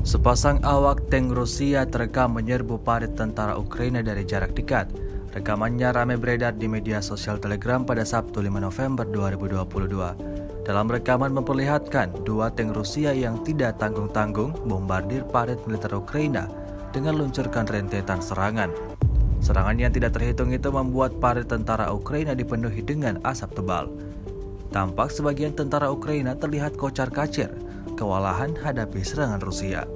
Sepasang awak tank Rusia terekam menyerbu parit tentara Ukraina dari jarak dekat. Rekamannya ramai beredar di media sosial Telegram pada Sabtu 5 November 2022. Dalam rekaman memperlihatkan dua tank Rusia yang tidak tanggung-tanggung bombardir parit militer Ukraina dengan luncurkan rentetan serangan. Serangan yang tidak terhitung itu membuat parit tentara Ukraina dipenuhi dengan asap tebal. Tampak sebagian tentara Ukraina terlihat kocar-kacir, kewalahan hadapi serangan Rusia.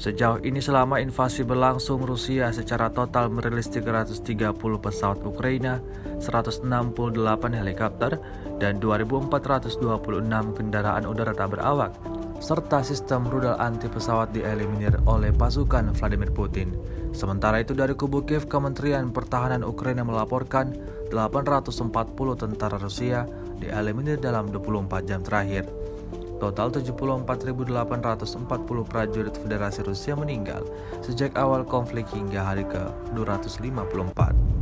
Sejauh ini selama invasi berlangsung, Rusia secara total merilis 330 pesawat Ukraina, 168 helikopter, dan 2.426 kendaraan udara tak berawak, serta sistem rudal anti pesawat dieliminir oleh pasukan Vladimir Putin. Sementara itu dari kubu Kiev, Kementerian Pertahanan Ukraina melaporkan 840 tentara Rusia dieliminir dalam 24 jam terakhir. Total 74.840 prajurit Federasi Rusia meninggal sejak awal konflik hingga hari ke-254.